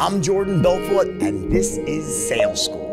I'm Jordan Belfort, and this is Sales School.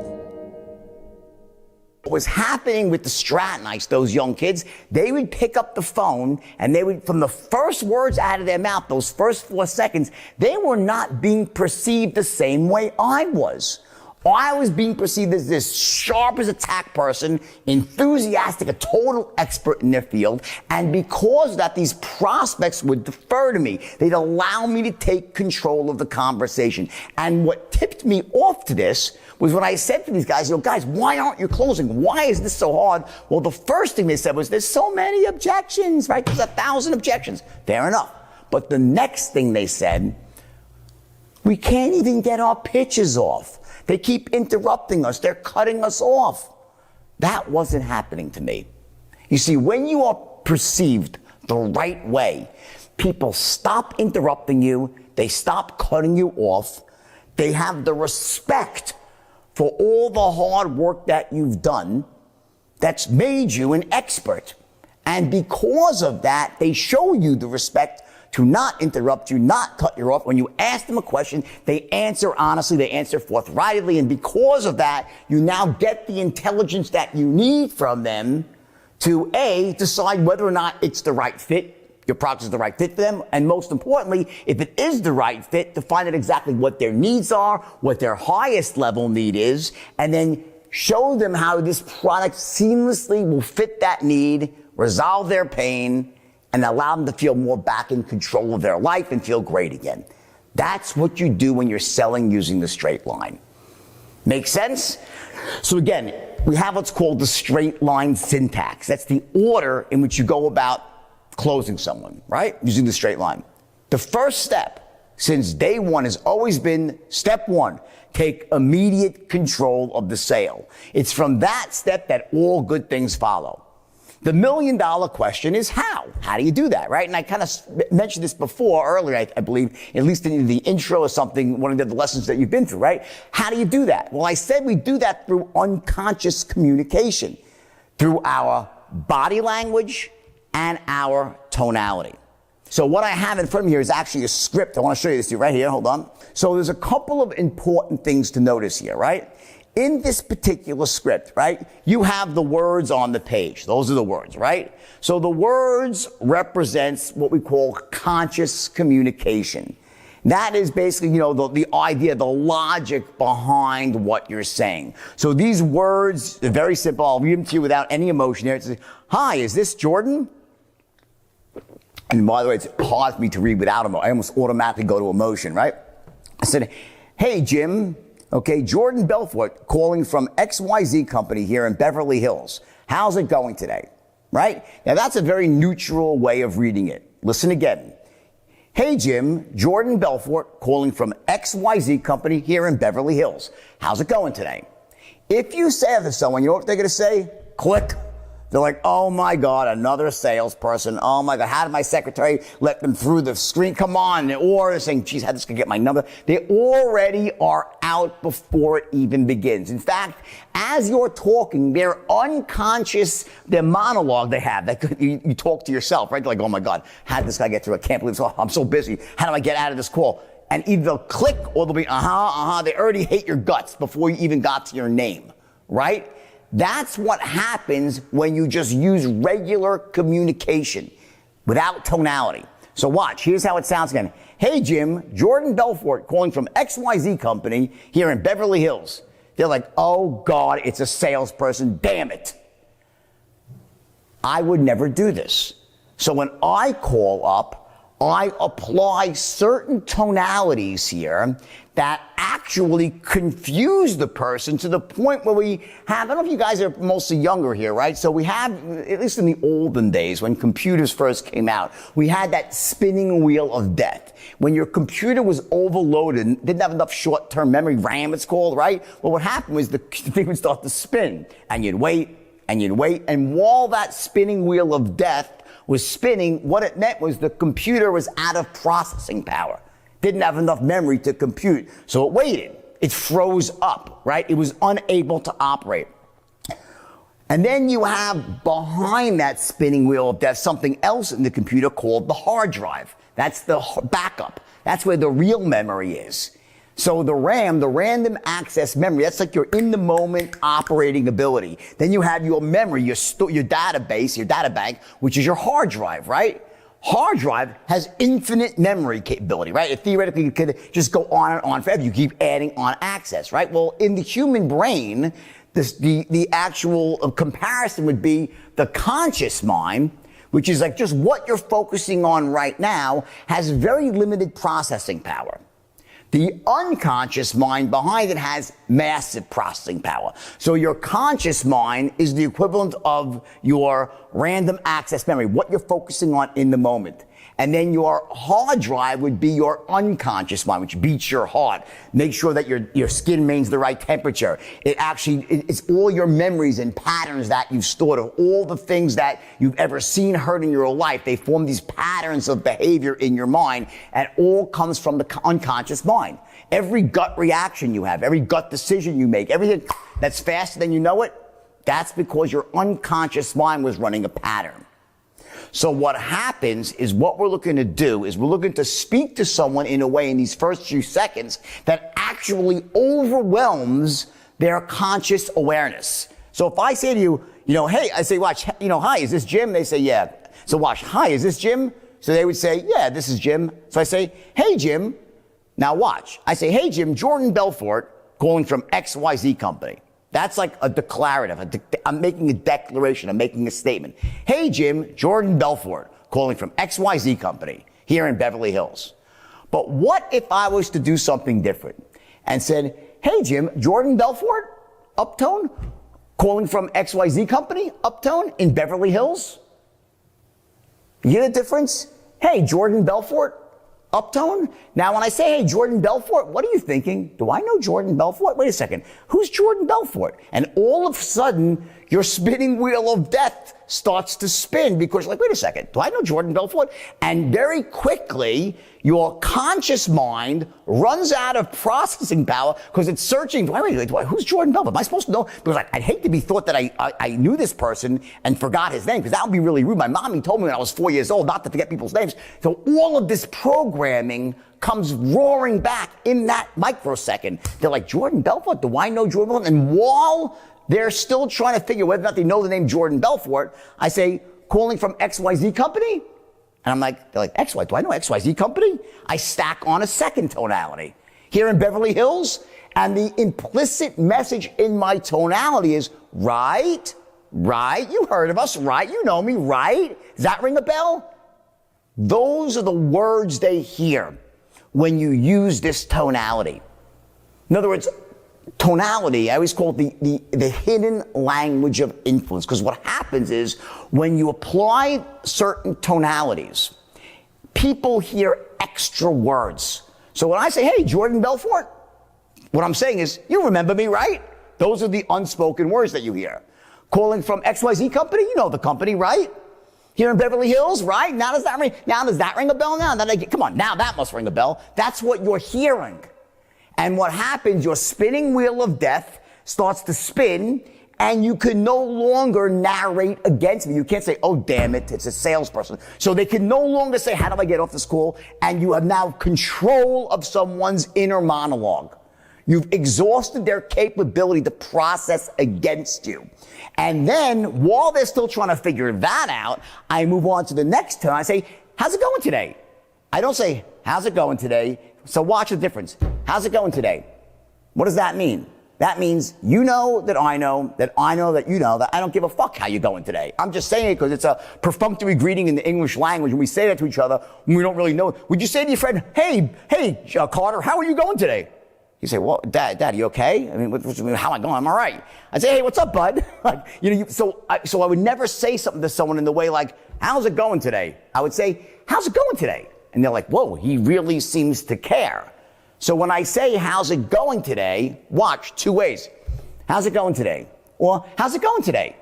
What was happening with the Strattonites, those young kids, they would pick up the phone and they would, from the first words out of their mouth, those first 4 seconds, they were not being perceived the same way I was. I was being perceived as this sharp as a tack person, enthusiastic, a total expert in their field. And because of that, these prospects would defer to me. They'd allow me to take control of the conversation. And what tipped me off to this was when I said to these guys, guys, why aren't you closing? Why is this so hard? Well, the first thing they said was, there's so many objections, right? There's 1,000 objections. Fair enough. But the next thing they said, we can't even get our pitches off. They keep interrupting us. They're cutting us off. That wasn't happening to me. You see, when you are perceived the right way, people stop interrupting you. They stop cutting you off. They have the respect for all the hard work that you've done that's made you an expert. And because of that, they show you the respect to not interrupt you, not cut you off. When you ask them a question, they answer honestly, they answer forthrightly, and because of that, you now get the intelligence that you need from them to A, decide whether or not it's the right fit, your product is the right fit for them, and most importantly, if it is the right fit, to find out exactly what their needs are, what their highest level need is, and then show them how this product seamlessly will fit that need, resolve their pain, and allow them to feel more back in control of their life and feel great again. That's what you do when you're selling using the straight line. Make sense? So again, we have what's called the straight line syntax. That's the order in which you go about closing someone, right? Using the straight line. The first step since day one has always been step one, take immediate control of the sale. It's from that step that all good things follow. The million-dollar question is how? How do you do that, right? And I kind of mentioned this before earlier, I believe, at least in the intro or something, one of the lessons that you've been through, right? How do you do that? Well, I said we do that through unconscious communication, through our body language and our tonality. So what I have in front of me here is actually a script. I want to show you this to you right here. Hold on. So there's a couple of important things to notice here, right? In this particular script, right, you have the words on the page. Those are the words, right? So the words represents what we call conscious communication. That is basically, the idea, the logic behind what you're saying. So these words are very simple. I'll read them to you without any emotion here. It says, hi, is this Jordan? And by the way, it's hard for me to read without emotion. I almost automatically go to emotion, right? I said, hey, Jim. Okay, Jordan Belfort calling from XYZ company here in Beverly Hills. How's it going today? Right? Now that's a very neutral way of reading it. Listen again. Hey Jim, Jordan Belfort calling from XYZ company here in Beverly Hills. How's it going today? If you say that to someone, you know what they're going to say? Click. They're like, oh my God, another salesperson. Oh my God, how did my secretary let them through the screen? Come on. Or they're saying, geez, how this could get my number? They already are out before it even begins. In fact, as you're talking, their unconscious, their monologue they have, that you talk to yourself, right? They're like, oh my God, how did this guy get through? I can't believe this. I'm so busy. How do I get out of this call? And either they'll click or they'll be, They already hate your guts before you even got to your name, right? That's what happens when you just use regular communication without tonality. So watch, here's how it sounds again. Hey Jim, Jordan Belfort calling from XYZ company here in Beverly Hills. They're like, oh God, it's a salesperson, damn it. I would never do this. So when I call up, I apply certain tonalities here that actually confuse the person to the point where we have, I don't know if you guys are mostly younger here, right? So we have, at least in the olden days when computers first came out, we had that spinning wheel of death. When your computer was overloaded and didn't have enough short-term memory, RAM it's called, right? Well, what happened was the thing would start to spin and you'd wait and you'd wait. And while that spinning wheel of death was spinning, what it meant was the computer was out of processing power. Didn't have enough memory to compute. So it waited. It froze up, right? It was unable to operate. And then you have behind that spinning wheel of death something else in the computer called the hard drive. That's the backup. That's where the real memory is. So the RAM, the random access memory, that's like your in the moment operating ability. Then you have your memory, your database, your data bank, which is your hard drive, right? Hard drive has infinite memory capability, right? It theoretically could just go on and on forever. You keep adding on access, right? Well, in the human brain, the actual comparison would be the conscious mind, which is like just what you're focusing on right now, has very limited processing power. The unconscious mind behind it has massive processing power. So your conscious mind is the equivalent of your random access memory, what you're focusing on in the moment. And then your hard drive would be your unconscious mind, which beats your heart. Make sure that your skin remains the right temperature. It's all your memories and patterns that you've stored of all the things that you've ever seen, heard in your life. They form these patterns of behavior in your mind, and all comes from the unconscious mind. Every gut reaction you have, every gut decision you make, everything that's faster than you know it, that's because your unconscious mind was running a pattern. So what happens is what we're looking to do is we're looking to speak to someone in a way in these first few seconds that actually overwhelms their conscious awareness. So if I say to you, hey, I say, watch, hi, is this Jim? They say, yeah. So watch, hi, is this Jim? So they would say, yeah, this is Jim. So I say, hey, Jim. Now watch. I say, hey, Jim, Jordan Belfort calling from XYZ company. That's like a declarative. I'm making a declaration. I'm making a statement. Hey, Jim, Jordan Belfort, calling from XYZ company here in Beverly Hills. But what if I was to do something different and said, hey, Jim, Jordan Belfort, uptone, calling from XYZ company, uptone in Beverly Hills? You hear the difference? Hey, Jordan Belfort, uptone. Now, when I say, hey, Jordan Belfort, what are you thinking? Do I know Jordan Belfort? Wait a second. Who's Jordan Belfort? And all of a sudden, your spinning wheel of death starts to spin because you're like, wait a second. Do I know Jordan Belfort? And very quickly, your conscious mind runs out of processing power because it's searching. Who's Jordan Belfort? Am I supposed to know? Because I'd hate to be thought that I knew this person and forgot his name because that would be really rude. My mommy told me when I was 4 years old not to forget people's names. So all of this programming comes roaring back in that microsecond. They're like, Jordan Belfort? Do I know Jordan Belfort? And while they're still trying to figure whether or not they know the name Jordan Belfort, I say, calling from XYZ company? And I'm like, they're like, XY, do I know XYZ company? I stack on a second tonality. Here in Beverly Hills, and the implicit message in my tonality is, right, you heard of us, right, you know me, right? Does that ring a bell? Those are the words they hear when you use this tonality. In other words, tonality, I always call it the hidden language of influence, because what happens is when you apply certain tonalities, people hear extra words. So when I say, hey, Jordan Belfort, what I'm saying is, you remember me, right? Those are the unspoken words that you hear. Calling from XYZ company, you know the company, right? Here in Beverly Hills, right? Now does that ring a bell now? Come on, now that must ring a bell. That's what you're hearing. And what happens, your spinning wheel of death starts to spin, and you can no longer narrate against me. You can't say, oh, damn it, it's a salesperson. So they can no longer say, how do I get off this call? And you have now control of someone's inner monologue. You've exhausted their capability to process against you. And then, while they're still trying to figure that out, I move on to the next turn. I say, how's it going today? I don't say, how's it going today? So watch the difference. How's it going today? What does that mean? That means you know that I know that you know that I don't give a fuck how you're going today. I'm just saying it because it's a perfunctory greeting in the English language, and we say that to each other when we don't really know. Would you say to your friend, hey, Carter, how are you going today? You say, well, Dad, you okay? I mean, how am I going? I'm all right. I say, hey, what's up, bud? So I would never say something to someone in the way like, how's it going today? I would say, how's it going today? And they're like, whoa, he really seems to care. So when I say, how's it going today? Watch, two ways. How's it going today? Or, how's it going today?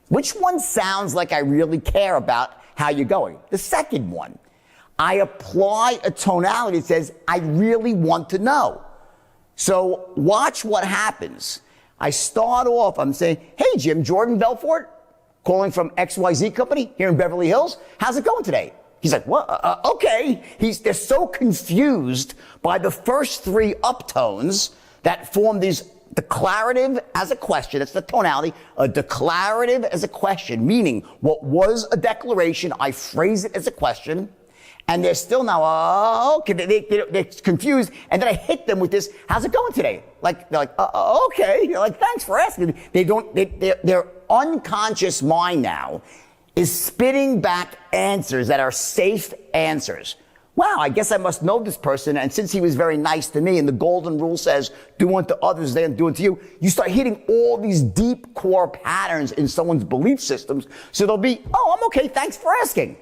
Which one sounds like I really care about how you're going? The second one. I apply a tonality that says, I really want to know. So watch what happens. I start off, I'm saying, hey, Jim, Jordan Belfort, calling from XYZ company here in Beverly Hills. How's it going today? He's like, what? Okay. They're so confused by the first three uptones that form these declarative as a question. That's the tonality. A declarative as a question, meaning what was a declaration, I phrase it as a question. And they're still now, okay, they're confused. And then I hit them with this, how's it going today? Like, they're like, okay. You're like, thanks for asking. Their unconscious mind now is spitting back answers that are safe answers. Wow, I guess I must know this person. And since he was very nice to me and the golden rule says, do unto others, they do unto you, you start hitting all these deep core patterns in someone's belief systems. So they'll be, oh, I'm okay, thanks for asking.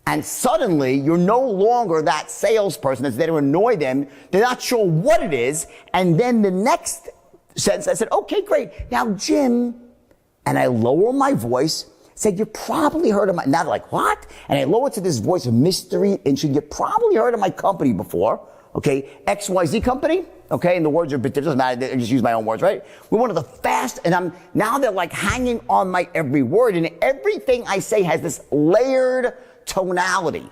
And suddenly, you're no longer that salesperson that's there to annoy them. They're not sure what it is. And then the next sentence, I said, okay, great. Now, Jim, and I lower my voice, said, you probably heard of my, now they're like, what? And I lower to this voice of mystery, and you probably heard of my company before, okay? XYZ company, okay? And the words are, but it doesn't matter, I just use my own words, right? We're one of the fast, and now they're like hanging on my every word, and everything I say has this layered tonality.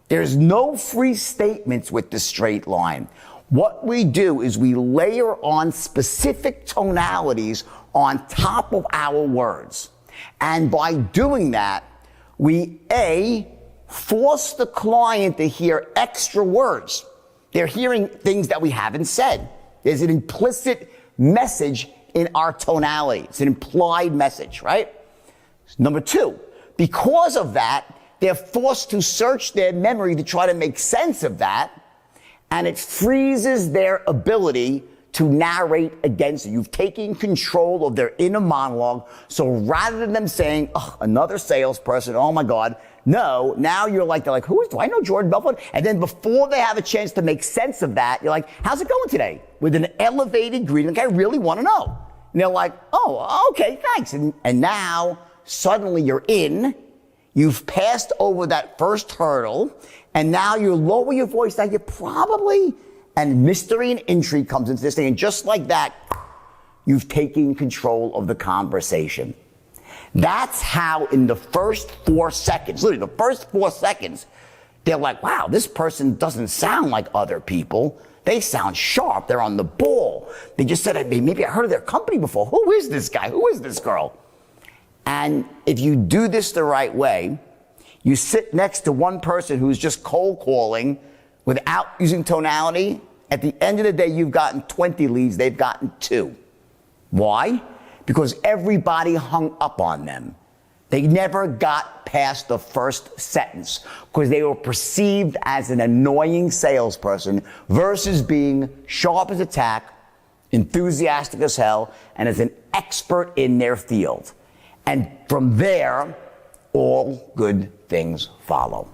There's no free statements with the straight line. What we do is we layer on specific tonalities on top of our words. And by doing that, we force the client to hear extra words. They're hearing things that we haven't said. There's an implicit message in our tonality. It's an implied message, right? Number two, because of that, they're forced to search their memory to try to make sense of that, and it freezes their ability to narrate against you. You've taken control of their inner monologue, so rather than them saying, oh, another salesperson, oh my God, no, now they're like, do I know Jordan Belfort? And then before they have a chance to make sense of that, you're like, how's it going today? With an elevated greeting, like, I really want to know. And they're like, oh, okay, thanks. And now, suddenly you're in. You've passed over that first hurdle, and now you lower your voice. Now you probably, and mystery and intrigue comes into this thing, and just like that, you've taken control of the conversation. That's how in the first 4 seconds, literally the first 4 seconds, they're like, wow, this person doesn't sound like other people. They sound sharp. They're on the ball. They just said, maybe I heard of their company before. Who is this guy? Who is this girl? And if you do this the right way, you sit next to one person who's just cold calling without using tonality. At the end of the day, you've gotten 20 leads, they've gotten 2. Why? Because everybody hung up on them. They never got past the first sentence because they were perceived as an annoying salesperson versus being sharp as a tack, enthusiastic as hell, and as an expert in their field. And from there, all good things follow.